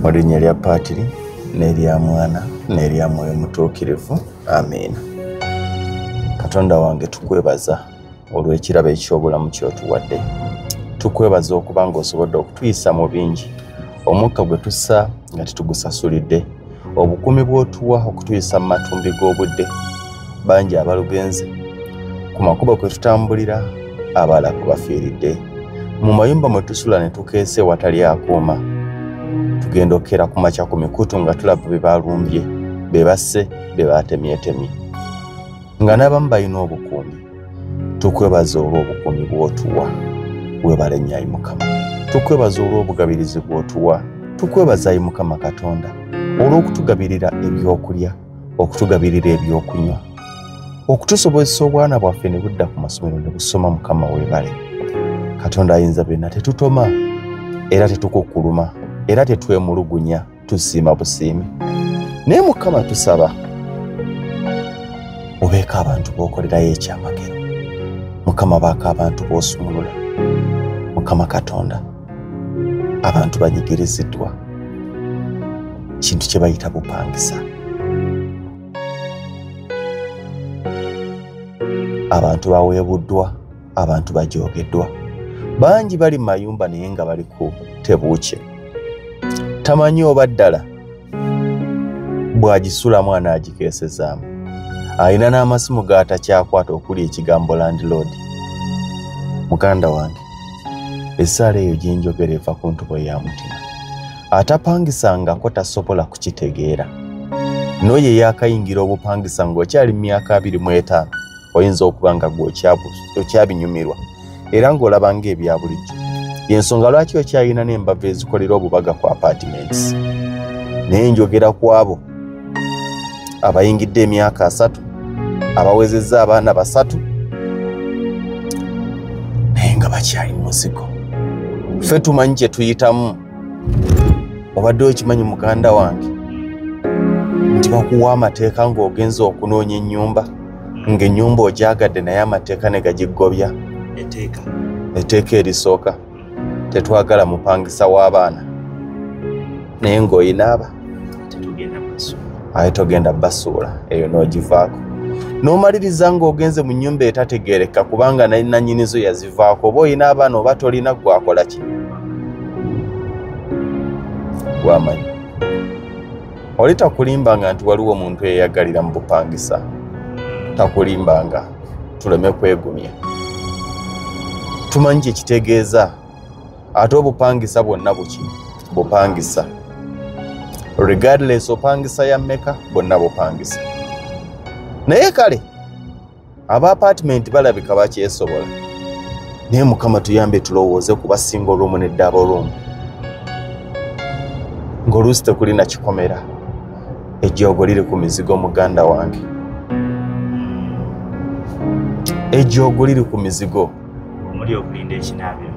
Mu linnya lya Paatiri n'erya Mwana n'erya Mwoyo Mutuukirivu. Amiina. Katonda wange tukwebaza olw'ekirabo eky'obulamu ky'otuwadde. Tukwebaza okuba ng'osobodde okutuyisa mu bingi. Omukka gwe tussa nga tetugusasulidde. Obukuumi bw'otuwa okutuyisa mu matumbi g'obudde. Bangi abalugenze. Ku makubo kwe tutambulira abalala kubafiiridde. Mu mayumba mwe tusula ne tukeese watali akuuma. Tugenda okera ku makya ku mikutu nga tulaba be balumbye, be basse, be baatemyetemye. Nga n'abamu balina obukuumi. Tukwebaza olw'obukuumi bw'otuwa. Weebale nnyo Ayi Mukama. Tukwebaza olw'obugabirizi bw'otuwa. Tukwebaza Ayi Mukama Katonda olw'okutugabirira ebyokulya, okutugabirira ebyokunywa, okutusobozesa obwana bwaffe ne budda ku masomero ne busoma. Mukama weebale. Katonda ayinza byonna, tetutoma era tetukukkuluma era tetwemulugunya, tusiima busiimi. Naye Mukama tusaba obeeko abantu b'okolerayo ekyamagero. Mukama baako abantu b'osumulula. Mukama Katonda abantu banyigiriziddwa kintu kye bayita bupangisa. Abantu baweebuddwa, abantu bajoogeddwa. Bangi bali mu mayumba naye nga bali ku tebuukye. Tamanyi oba ddala bw'agisulamu anaagikeesezaamu. Alina n'amasimu g'atakyakwata okuli ekigambo landlord. Muganda wange, essaala eyo gye njogera eva ku ntubo ya mutima. Atapangisangako tasobola kukitegeera. N'oyo yaakayingira obupangisa ng'okyali mu myaka 25, oyinza okuba nga okyabinyumirwa era ng'olaba ng'ebya bulijjo. Y'ensonga lwaki okyalina n'embavu ezikolera obubaga ku apartments. Naye njogera ku abo abayingidde emyaka 3, abawezezza abaana 3, naye nga bakyali muzigo. Ffe tumanyi kye tuyitamu. Obadde okimanyi muganda wange nti bakuwa amateeka ng'ogenza okunoonya ennyumba, ng'ennyumba ogyagadde naye amateeka ne gagigobya. Etteeka erisooka tetwagala mupangisa w'abaana naye ng'oyinaaba aye togenda basuula, eyo n'ogivaako. N'omaliriza ng'ogenze mu nnyumba etategeereka kubanga nannyinizo yazivaako. Oba oyina abaana oba tolina, gwakola ki? Gwamanyi oli takulimbanga nti waliwo omuntu eyayagalira mu bupangisa. Takulimbanga tuleme kwegumya. Tumanyi kye kitegeeza. Ate obupangisa bwonna buki bupangisa. Regardless opangisa ya mmeka, bwonna bupangisa. Naye kale aba apartment balabika bakyesobola. Naye Mukama tuyambe tulowooze ku basinga olw'omu n'eddaaba olw'omu. Ng'oluusi tekulina kikomera. Ejjoogo liri ku mizigo muganda wange. Ejjoogo liri ku mizigo.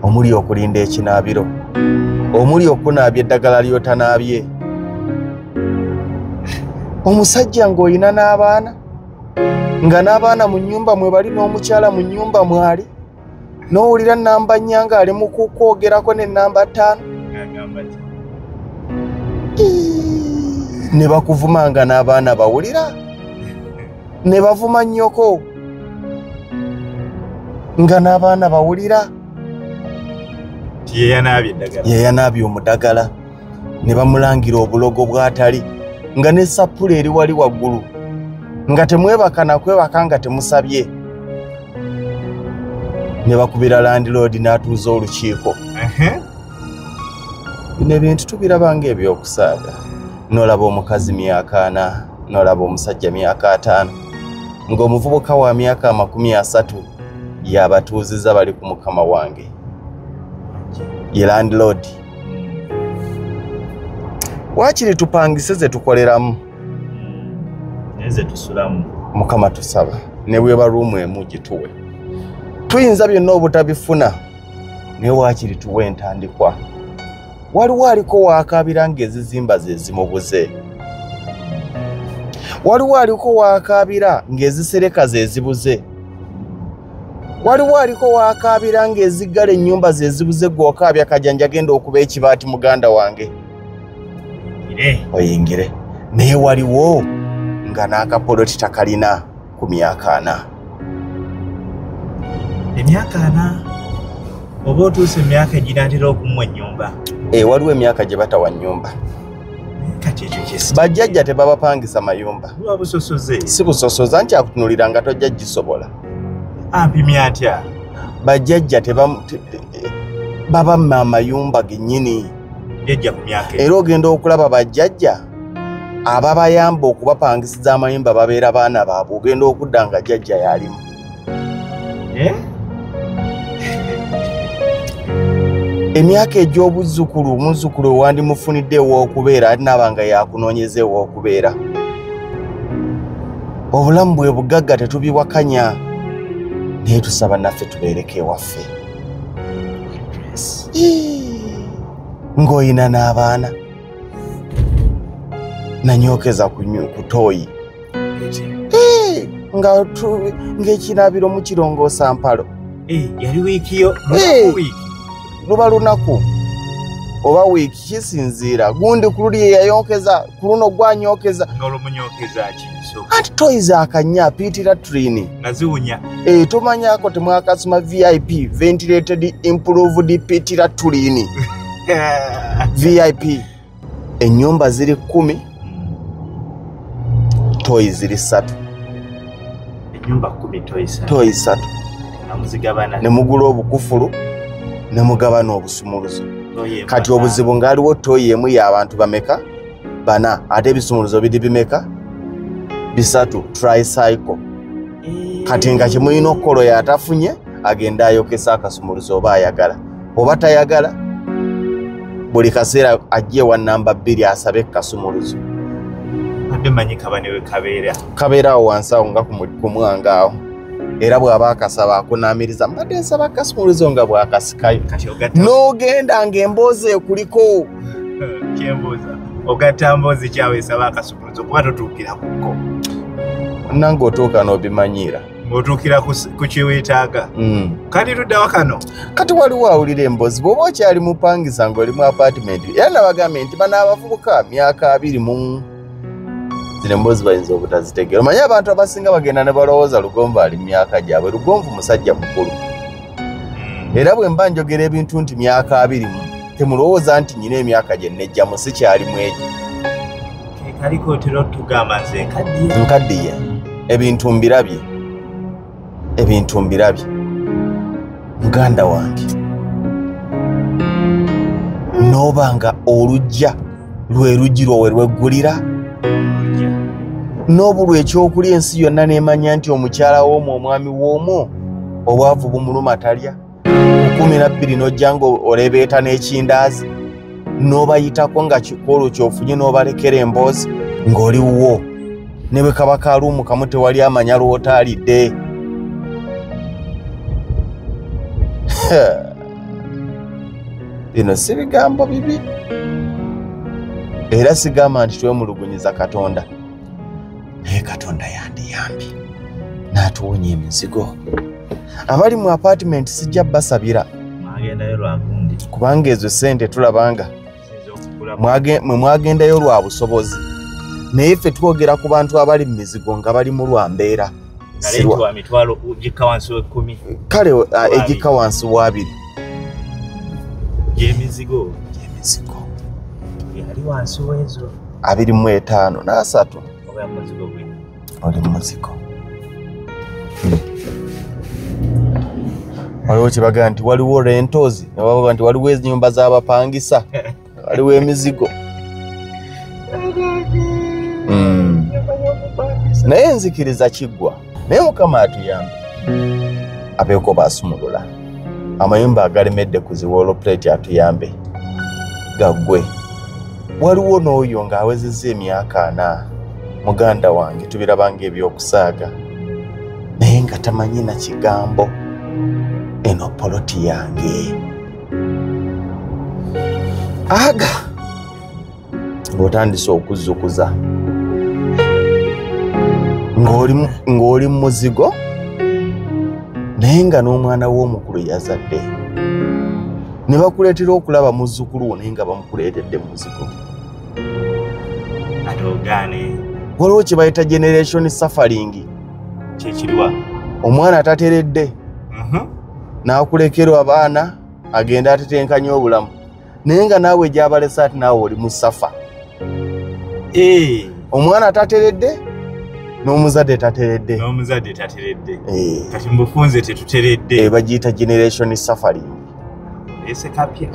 Omuli okulinda ekinaabiro. Omuli okunaabya eddagala ly'otanaabye. Omusajja ng'olina n'abaana, nga n'abaana mu nnyumba mwe bali n'omukyala mu nnyumba mwali, n'owulira nnamba nnyanga ali mu kukwogerako n'ennamba 5. Ne bakuvumanga n'abaana bawulira, ne bavuma nnyoko nga n'abaana bawulira. Yeyanaabye omudagala, ne bamulangira obulogo bw'atali, nga ne sappula eri wali waggulu, nga temwebaka na kwebaka nga temusabye. Ne bakubira landlord n'atuuza olukiiko. Bino ebintu tubiraba ng'ebyokusaaga. N'olaba omukazi myaka 4, n'olaba omusajja myaka 5, ng'omuvubuka wa myaka 30 y'abatuuziza bali ku Mukama wange. Ye landlord. Waakiri tupangise ze tukoleramu. Neze tusulamu. Mukama tusaba ne bweba ruumu emu gituwe. Tuyinza byonna obutabifuna naye waakiri tuwe entandikwa. Waliwo aliko waakaabira ng'ezizimba ze zimubuze. Waliwo aliko waakaabira ng'ezisereka ze zibuze. Waliwo aliko waakaabira ng'eziggala ennyumba ze zibuze, gw'okaabya kajanja genda okuba ekibaati muganda wange. oyingire naye waliwo nga n'akapoloti takalina ku myaka 4. Emyaka 4 oba otuuse emyaka eginatera okumwa ennyumba. Waliwo emyaka gye batawa nnyumba. Kati ekyo kyesi bajjajja tebabapangisa mayumba. luba busosoze. Si busosoza nti akutunulira nga tojja gisobola. Ampimya atya? Bajjajja babamma amayumba gennyini. Jjajja ku myaka Era ogenda okulaba bajjajja ababayamba okubapangisiza amayumba babeera baana baabwe, ogenda okudda nga jjajja yalimu. Emyaka egy'obuzzukulu omuzzukulu owandimufunidde ew'okubeera alinaabanga yakunoonyeza ew'okubeera. Obulamu bwe bugagga tetubiwakanya naye tusaba naffe tubeereko ewaffe ng'oyina n'abaana nanyokeza ku tooyi ng'ekinaabiro mu kirongoosa mpalo. Yali wiikiyo luba lunaku oba wiiki kisinziira. Gundi ku luli yeyayokeza ku luno gwanyokeza n'olumunyokeza ki? anti toyi zaakanya apiitira trini naziwunya. Tomanyako temwakasoma VIP ventilated improved piitira tulini VIP. Ennyumba ziri 10 toyi ziri 3. Ennyumba 10 toyi 3 namuzigabana ne mugula obukufulu ne mugabana obusumuluzo. Kati obuzibu ngaliwo toyi emu y'abantu bameka? 4. Ate ebisumuluzo biri bimeka? 3. Tricycle. Kati nga kimulina okukolo yatafunye agenda ayokesa akasumuluzo oba ayagala oba tayagala. Buli kaseera ajje wa namba 2 asabe kasumuluzo. Ate manyi kabane we kabeerawo wansi awo nga ku mwanga awo. Era bw'aba akasaba akunaamiriza mbadde nsaba kasumuluzo nga bw'akasikayo. N'ogenda ng'emboozi ekuliko. Kyembooza ogatta mboozi kyawe esaba akasumuluzo kuba totuukira kuko. Nange otuuka n'obimanyiira. Otuukira ku kiweetaaga. Kati tuddawa kano. Kati waliwo awulira emboozi bw'oba okyali mupangisa ng'oli mu apartment. Era nabagambye nti bano abavubuka myaka 20 zino emboozi bayinza obutazitegeera. Omanyi abantu abasinga bagenda ne balowooza Lugonvu ali mu myaka gyabwe. Lugonvu musajja mukulu. Era bwe mba njogera ebintu nti myaka 20 temulowooza nti nyina emyaka gye nnejjamu sikyalimu egyo. Kaliko otera tugamba nze nkaddiye. Ebintu mbirabye. Muganda wange n'oba nga olujja lwe luggi lwowe lweggulira n'obulwa ekyokulya ensi yonna n'emanya nti omukyala w'omwo omwami w'omwo obwavu bumuluma talya 12 n'ojja ng'olebeeta n'ekindaazi n'obayitako nga kikolo kyofunye n'obalekera emboozi ng'oliwo ne bwe kaba kaluumu kamu tewali amanya lw'otaalidde. Bino si bigambo bibi era sigamba nti twemulugunyiza Katonda naye Katonda yandiyambye n'atuwonya emizigo. Abali mu apartment sijja basabira kubanga ezo sente tulabanga mwagendayo lwa busobozi naye ffe twogera ku bantu abali mu mizigo nga bali mu lwambeera. Kale egika wansi wa 2 gy'emizigo yali wansi w'ezo 25 na 3 oba muzigo gwe oli muzigo. Waliwo kibaga nti waliwo rentals ne bavuga nti waliwo ennyumba z'abapangisa waliwo emizigo. Naye nzikiriza kiggwa naye Mukama atuyambe abeeko basumulula amayumba agalemedde ku ziwolo plate atuyambe gaggwe. Waliwo n'oyo ng'awezezza emyaka 4 muganda wange tubirabanga ebyokusaaga naye nga tamanyi na kigambo. Eno poloti yange aga ng'otandise okuzzukuza ng'oli mu muzigo naye nga n'omwana w'omukulu yazadde ne bakuleetera okulaba muzzukulu wo naye nga bamukuleetedde muzigo. Atogane. Waliwo kye bayita generation suffering. Kyekiriwa. Omwana atateredde. N'akulekerwa abaana agenda atetenkanya obulamu. Naye nga naawe gy'abalesa ati naawe oli mu safa. Omwana atateredde n'omuzadde tateredde. Kati mbufunze tetuteredde. Bagiyita generation suffering. Ese kapya.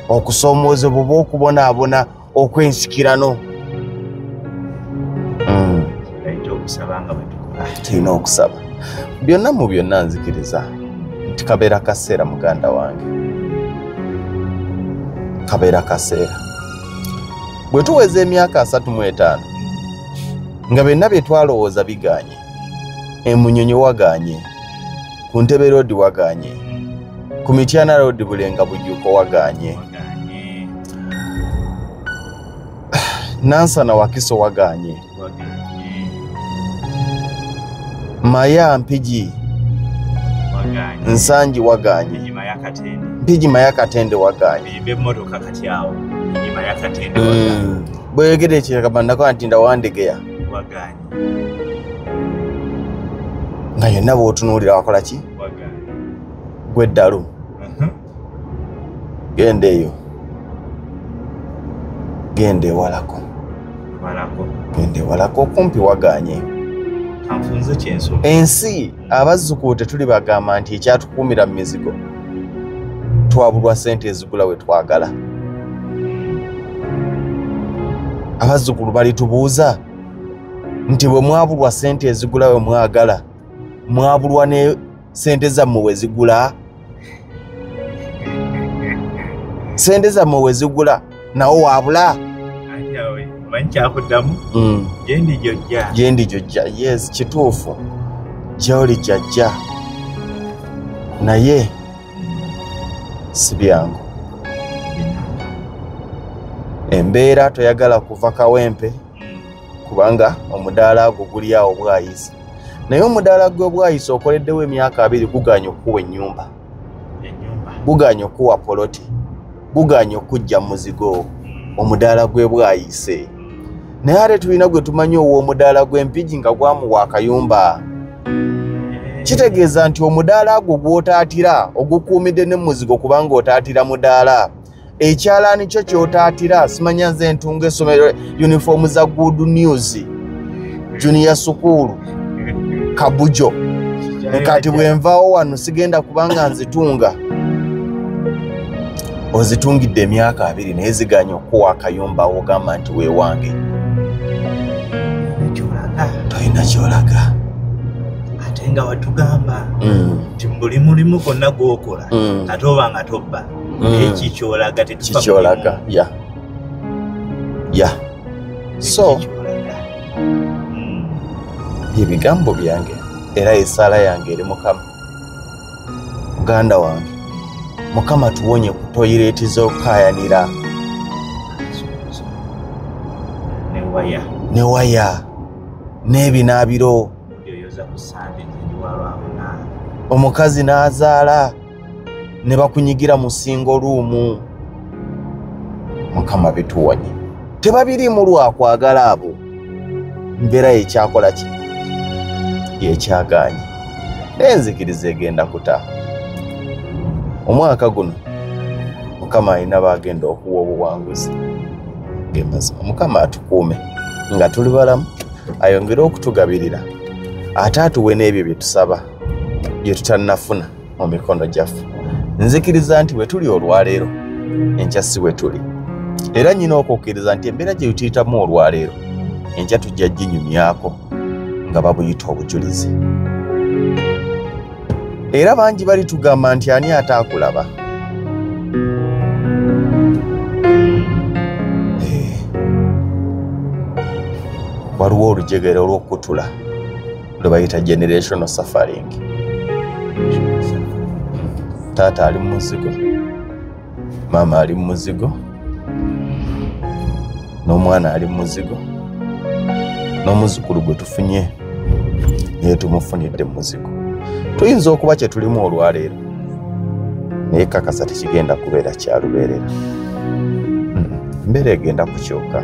Okusoomoozebwa oba okubonaabona okwensikirano. Tulina okusaba. Byonna mu byonna nzikiriza nti kabeera kaseera muganda wange. Kabeera kaseera. Bwe tuweza emyaka 35 nga byonna bye twalowooza biganye. Emunyonyi waganye. Ku Ntebe Road waganye. Ku Mityana Road Bulenga Bujjuko waganye. Nansana Wakiso waganye. Maya Mpigi Nsanji waganye. Mpigi Mayakatende waganye. Bwegede ekiragabandako nti ndawandegeya waganye. Nga yonna bw'otunuulira wakola ki? Gwe ddalu. Genda eyo. Genda ewalako. Genda ewalako kumpi waganye. Ensi abazzukulu tetuli bagamba nti ekyatukuumira mu mizigo twabulwa ssente ezigula we twagala. Abazzukulu balitubuuza nti bwe mwabulwa ssente ezigula we mwagala mwabulwa ne ssente zammwe we zigula. Ssente zammwe we zigula nawo waabula. Jendi jojja. Yes, kituufu. Gy'oli jjajja. Naye si byangu. Embeera toyagala kuva kawempe kubanga omudaala gwo guli awo bwayise. Naye omudaala gwe bwayise okoleddewo emyaka 2 guganya okuwa ennyumba. Guganya okuwa poloti. Guganya okujja muzigo. Omudaala gwe bwayise. Naye ate tulina gwe tumanyi ow'omudaala gw'Empigi nga gwamuwa akayumba. Kitegeeza nti omudaala gwo gw'otaatira ogukuumidde ne muzigo kubanga otaatira mudaala. Ekyalaani kyo ky'otaatira simanya nze ntunga essomero uniform za Good News Junior School Kabujo. Kati bwe nvaawo wano sigenda kubanga nzitunga. Ozitungidde emyaka 2 naye ziganya okuwa akayumba ogamba nti weewange. Toyina kyolaga. Ate nga watugamba nti buli mulimu gonna gw'okola ate oba nga tobba. Ekikyolaga tetufa. Kikyolaga, ya. So, ebigambo byange era esaala yange eri Mukama. Muganda wange, Mukama tuwonye ku toyireeti z'okaayanira. Ne waya. N'ebinaabiro. Omukazi n'azaala. Ne bakunyigira mu singo ruumu. Mukama bituwonye. Tebabirimu lwakwagala abo. Mbeera ekyakola ki? Yekyaganye. N'enzikiriza egenda kuta. Omwaka guno Mukama alina bagenda okuwa obuwanguzi. Gemazima Mukama atukuume nga tuli balamu ayongere okutugabirira ate atuwe n'ebyo bye tusaba bye tutannafuna mu mikono gyaffe. Nzikiriza nti bwe tuli olwaleero enkya si bwe tuli. Era nnyina okukkiriza nti embeera gye tuyitamu olwaleero enkya tujja ginyumyako nga babuyita obujulizi. Era bangi bali tugamba nti ani ataakulaba. Waliwo olujegere olw'okutula lwe bayita generational suffering. Taata ali mu muzigo, maama ali mu muzigo, n'omwana ali mu muzigo, n'omuzzukulu gwe tufunye naye tumufunidde mu muzigo. Tuyinza okuba kye tulimu olwaleero naye kakasa tekigenda kubeera kyalubeerera. Mbeera egenda kukyuka.